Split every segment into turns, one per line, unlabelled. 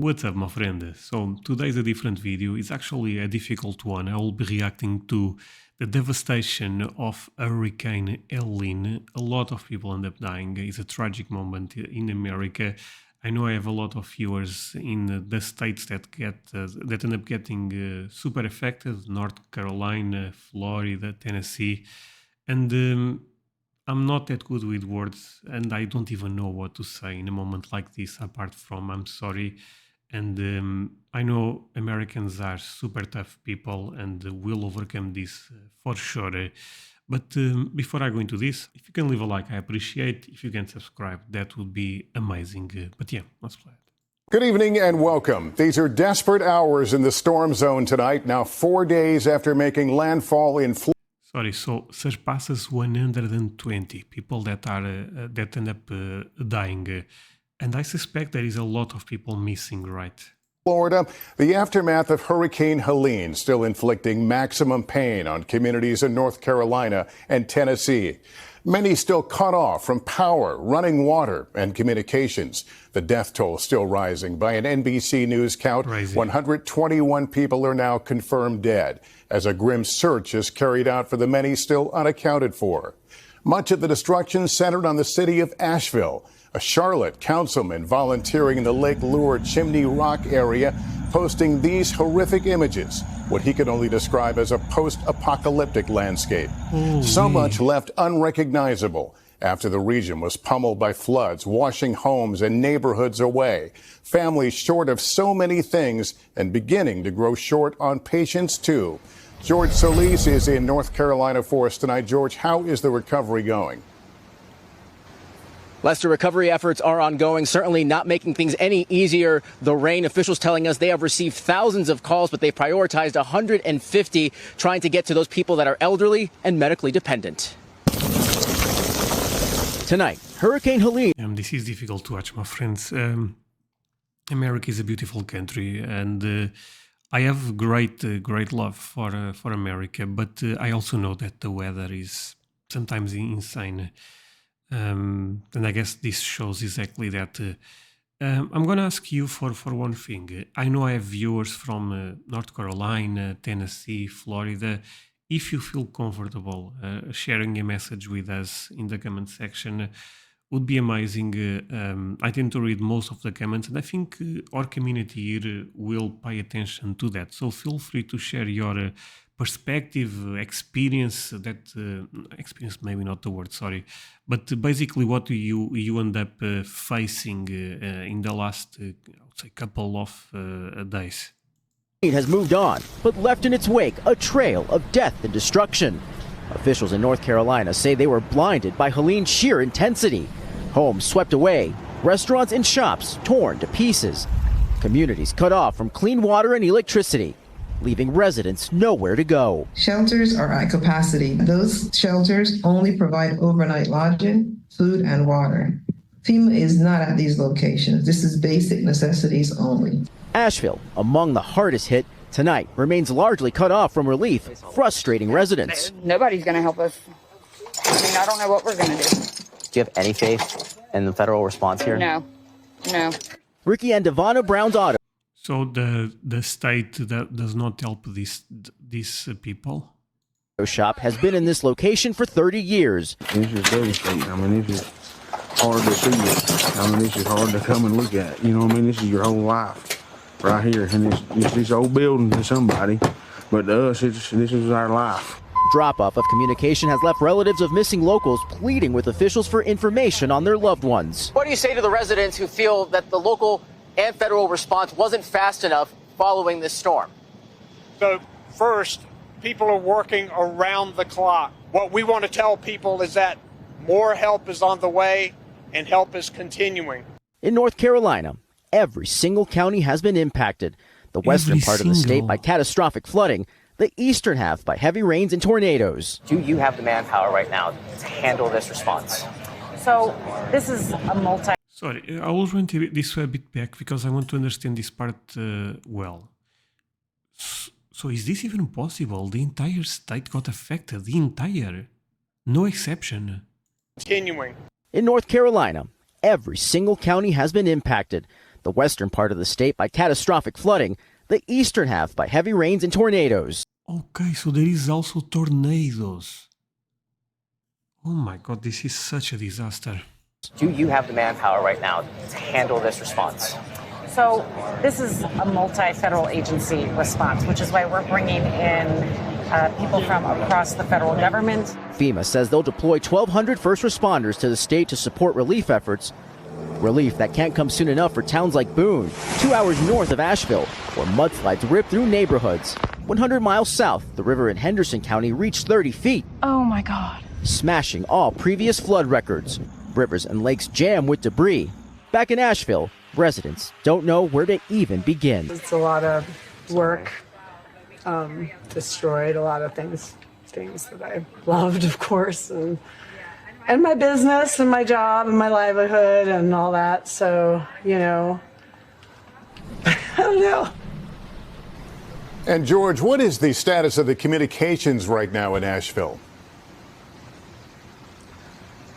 What's up, my friend? So today's a different video. It's actually a difficult one. I will be reacting to the devastation of Hurricane Helene. A lot of people end up dying. It's a tragic moment in America. I know I have a lot of viewers in the states that end up getting super affected: North Carolina, Florida, Tennessee, and I'm not that good with words, and I don't even know what to say in a moment like this. Apart from I'm sorry. And I know Americans are super tough people and will overcome this for sure. But before I go into this, if you can leave a like, I appreciate. If you can subscribe, that would be amazing. But yeah, let's play it.
Good evening and welcome. These are desperate hours in the storm zone tonight, now 4 days after making landfall in Florida.
Sorry, so surpasses 120 people that end up dying. And I suspect there is a lot of people missing, right?
Florida, the aftermath of Hurricane Helene still inflicting maximum pain on communities in North Carolina and Tennessee. Many still cut off from power, running water, and communications. The death toll still rising. By an NBC News count, 121 people are now confirmed dead as a grim search is carried out for the many still unaccounted for. Much of the destruction centered on the city of Asheville. A Charlotte councilman volunteering in the Lake Lure Chimney Rock area, posting these horrific images, what he could only describe as a post-apocalyptic landscape. So much left unrecognizable after the region was pummeled by floods, washing homes and neighborhoods away. Families short of so many things and beginning to grow short on patience, too. George Solis is in North Carolina for us tonight. George, how is the recovery going?
Lester, recovery efforts are ongoing, certainly not making things any easier. The rain, officials telling us they have received thousands of calls, but they prioritized 150, trying to get to those people that are elderly and medically dependent. Tonight, Hurricane Helene.
This is difficult to watch, my friends. America is a beautiful country, and I have great love for America, but I also know that the weather is sometimes insane. And I guess this shows exactly that. I'm going to ask you for one thing. I know I have viewers from North Carolina, Tennessee, Florida. If you feel comfortable sharing a message with us in the comment section, would be amazing. I tend to read most of the comments, and I think our community here will pay attention to that. So feel free to share your perspective, experience, experience maybe not the word, sorry, but basically what do you end up facing in the last, I would say, couple of days.
It has moved on, but left in its wake a trail of death and destruction. Officials in North Carolina say they were blinded by Helene's sheer intensity. Homes swept away, restaurants and shops torn to pieces, communities cut off from clean water and electricity, leaving residents nowhere to go.
Shelters are at capacity. Those shelters only provide overnight lodging, food, and water. FEMA is not at these locations. This is basic necessities only.
Asheville, among the hardest hit, tonight remains largely cut off from relief, frustrating residents.
Nobody's going to help us. I mean, I don't know what we're going to do.
Do you have any faith in the federal response here?
No.
Ricky and Devonna Brown's auto.
So the state that does not help these people.
Shop has been in this location for 30 years.
It's just devastating. I mean, it's just hard to see it. I mean, it's just hard to come and look at. You know what I mean? This is your whole life right here. And it's this old building to somebody, but to us, this is our life.
Drop-off of communication has left relatives of missing locals pleading with officials for information on their loved ones. What do you say to the residents who feel that the local and federal response wasn't fast enough following this storm?
So first, people are working around the clock. What we want to tell people is that more help is on the way and help is continuing.
In North Carolina, every single county has been impacted. The western part of the state by catastrophic flooding, the eastern half by heavy rains and tornadoes.
Do you have the manpower right now to handle this response?
So this is a multi...
Sorry, I will run this a bit back because I want to understand this part well. So is this even possible? The entire state got affected, the entire, no exception.
Continuing.
In North Carolina, every single county has been impacted. The western part of the state by catastrophic flooding, the eastern half by heavy rains and tornadoes.
Okay, so there is also tornadoes. Oh my God, this is such a disaster.
Do you have the manpower right now to handle this response?
So this is a multi-federal agency response, which is why we're bringing in people from across the federal government.
FEMA says they'll deploy 1,200 first responders to the state to support relief efforts. Relief that can't come soon enough for towns like Boone, 2 hours north of Asheville, where mudslides rip through neighborhoods. 100 miles south, the river in Henderson County reached 30 feet.
Oh my God.
Smashing all previous flood records. Rivers and lakes jam with debris. Back in Asheville, residents don't know where to even begin.
It's a lot of work, destroyed a lot of things that I loved, of course, and my business and my job and my livelihood and all that. So, I don't know.
And George, what is the status of the communications right now in Asheville?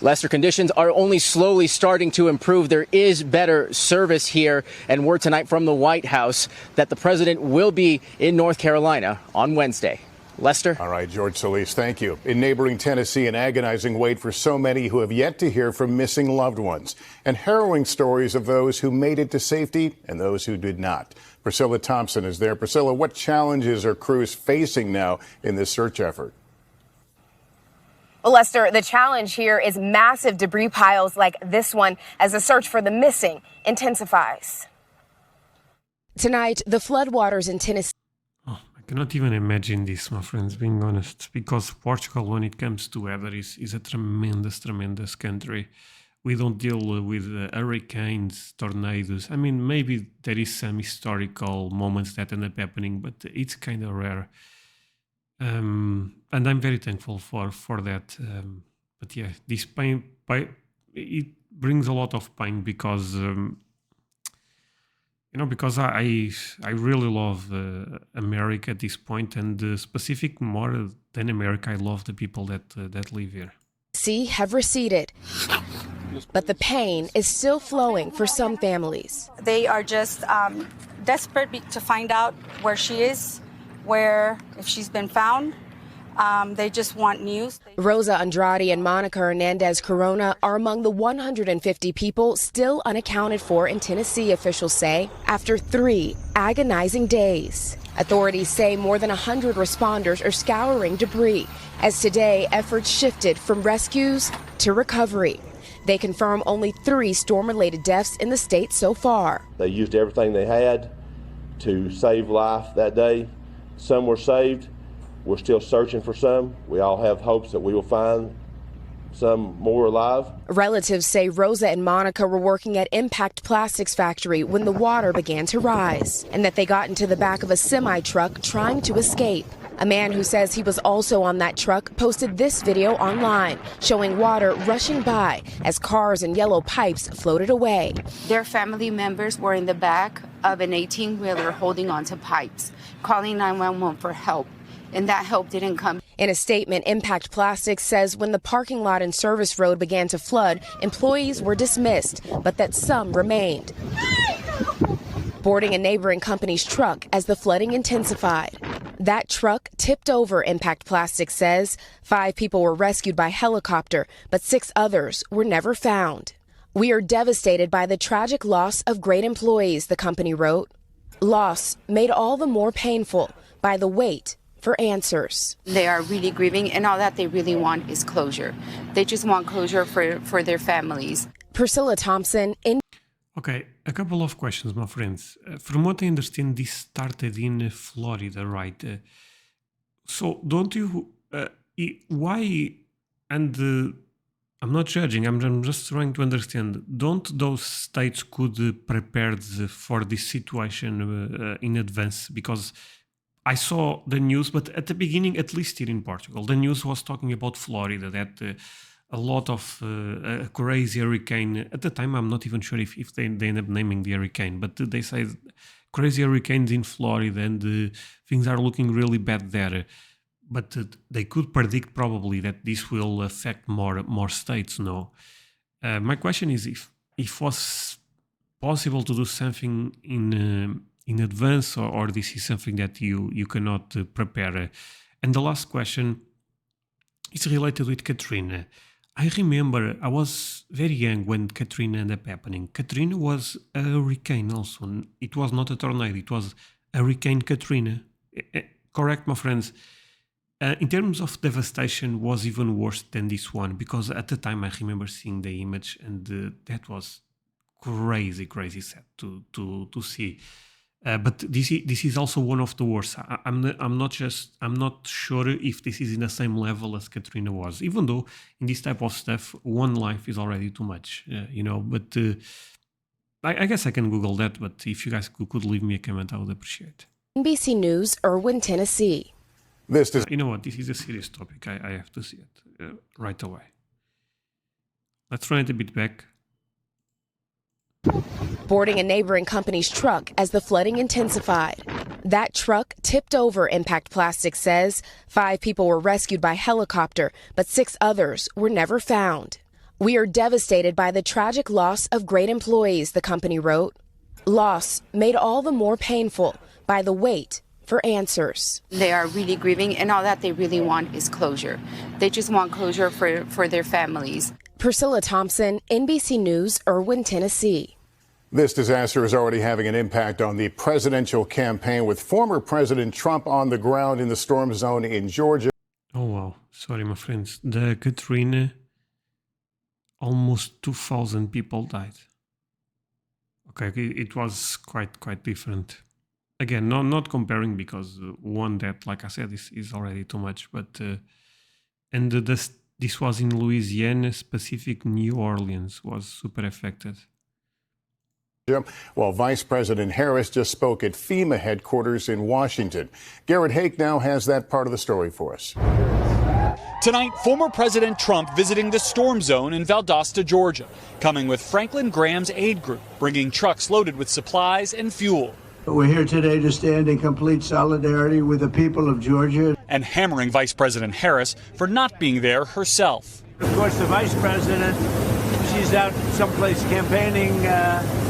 Lester, conditions are only slowly starting to improve. There is better service here, and word tonight from the White House that the president will be in North Carolina on Wednesday. Lester?
All right, George Solis, thank you. In neighboring Tennessee, an agonizing wait for so many who have yet to hear from missing loved ones, and harrowing stories of those who made it to safety and those who did not. Priscilla Thompson is there. Priscilla, what challenges are crews facing now in this search effort?
Well, Lester, the challenge here is massive debris piles like this one as the search for the missing intensifies.
Tonight, the floodwaters in Tennessee.
Oh, I cannot even imagine this, my friends, being honest, because Portugal, when it comes to weather, is a tremendous, tremendous country. We don't deal with hurricanes, tornadoes. I mean, maybe there is some historical moments that end up happening, but it's kind of rare. And I'm very thankful for that. But yeah, this pain, it brings a lot of pain because, because I really love America at this point, and specific more than America, I love the people that live here.
Have receded, but the pain is still flowing for some families.
They are just desperate to find out where she is, if she's been found. They just want news.
Rosa Andrade and Monica Hernandez Corona are among the 150 people still unaccounted for in Tennessee, officials say, after 3 agonizing days. Authorities say more than 100 responders are scouring debris, as today efforts shifted from rescues to recovery. They confirm only 3 storm-related deaths in the state so far.
They used everything they had to save life that day. Some were saved. We're still searching for some. We all have hopes that we will find some more alive.
Relatives say Rosa and Monica were working at Impact Plastics factory when the water began to rise, and that they got into the back of a semi-truck trying to escape. A man who says he was also on that truck posted this video online, showing water rushing by as cars and yellow pipes floated away.
Their family members were in the back of an 18-wheeler holding onto pipes, calling 911 for help, and that help didn't come.
In a statement, Impact Plastics says when the parking lot and service road began to flood, employees were dismissed, but that some remained, boarding a neighboring company's truck as the flooding intensified. That truck tipped over, Impact Plastics says. 5 people were rescued by helicopter, but 6 others were never found. We are devastated by the tragic loss of great employees, the company wrote. Loss made all the more painful by the wait for answers.
They are really grieving, and all that they really want is closure. They just want closure for their families.
Priscilla Thompson in.
Okay, a couple of questions, my friends. From what I understand, this started in Florida, right? So don't you, why, and I'm not judging, I'm just trying to understand, don't those states could prepare for this situation in advance? Because I saw the news, but at the beginning, at least here in Portugal, the news was talking about Florida, that a lot of a crazy hurricane. At the time, I'm not even sure if they end up naming the hurricane, but they say crazy hurricanes in Florida and things are looking really bad there. But they could predict probably that this will affect more states, no? My question is if was possible to do something in advance, or this is something that you cannot prepare? And the last question is related with Katrina. I remember I was very young when Katrina ended up happening. Katrina was a hurricane also. It was not a tornado, it was Hurricane Katrina. Correct, my friends? In terms of devastation, was even worse than this one, because at the time I remember seeing the image, and that was crazy sad to see. But this is also one of the worst. I'm not sure if this is in the same level as Katrina was, even though in this type of stuff, one life is already too much, But I guess I can Google that. But if you guys could leave me a comment, I would appreciate.
NBC News, Irwin, Tennessee.
You know what? This is a serious topic. I have to see it right away. Let's run it a bit back.
Boarding a neighboring company's truck as the flooding intensified. That truck tipped over, Impact Plastics says. 5 people were rescued by helicopter, but 6 others were never found. We are devastated by the tragic loss of great employees, the company wrote. Loss made all the more painful by the wait for answers.
They are really grieving, and all that they really want is closure. They just want closure for their families.
Priscilla Thompson, NBC News, Irwin, Tennessee.
This disaster is already having an impact on the presidential campaign, with former President Trump on the ground in the storm zone in Georgia.
Oh, wow. Sorry, my friends. The Katrina, almost 2,000 people died. Okay, it was quite different. Again, not comparing, because one death, like I said, is already too much. But this was in Louisiana, specific New Orleans was super affected.
While Vice President Harris just spoke at FEMA headquarters in Washington. Garrett Hake now has that part of the story for us.
Tonight, former President Trump visiting the storm zone in Valdosta, Georgia, coming with Franklin Graham's aid group, bringing trucks loaded with supplies and fuel.
We're here today to stand in complete solidarity with the people of Georgia.
And hammering Vice President Harris for not being there herself.
Of course, the Vice President, she's out someplace campaigning,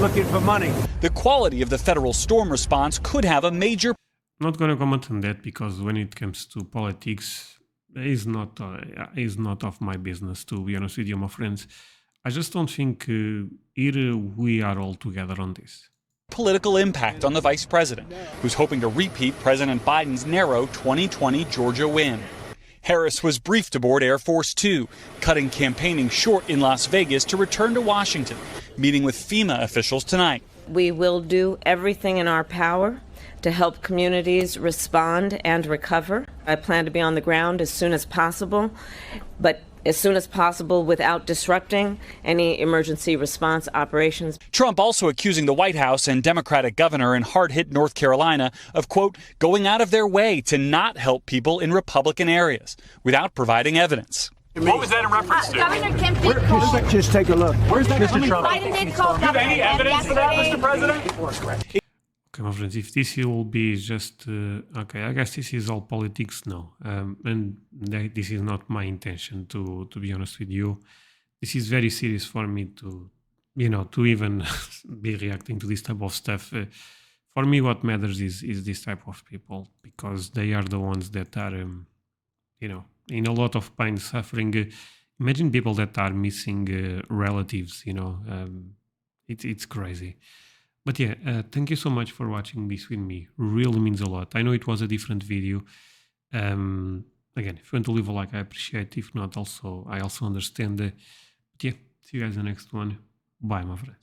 looking for money.
The quality of the federal storm response could have a major...
I'm not going to comment on that, because when it comes to politics, it's not of my business, to be honest with you, my friends. I just don't think here we are all together on this.
Political impact on the vice president, who's hoping to repeat President Biden's narrow 2020 Georgia win. Harris was briefed aboard Air Force Two, cutting campaigning short in Las Vegas to return to Washington, meeting with FEMA officials tonight.
We will do everything in our power to help communities respond and recover. I plan to be on the ground as soon as possible, but as soon as possible without disrupting any emergency response operations.
Trump also accusing the White House and Democratic governor in hard-hit North Carolina of, quote, going out of their way to not help people in Republican areas without providing evidence. What was that in reference to?
Governor Kemp did call.
Just take a look.
Where's that
Mr. Trump?
Biden did call.
Do you have any evidence for that, Mr. President?
Okay, my friends, if this will be just, okay, I guess this is all politics now. And this is not my intention, to be honest with you. This is very serious for me to even be reacting to this type of stuff. For me, what matters is this type of people, because they are the ones that are, in a lot of pain, suffering. Imagine people that are missing relatives, it's crazy. But yeah, thank you so much for watching this with me. Really means a lot. I know it was a different video. Again, if you want to leave a like, I appreciate it. If not, I also understand. But yeah, see you guys in the next one. Bye, my friends.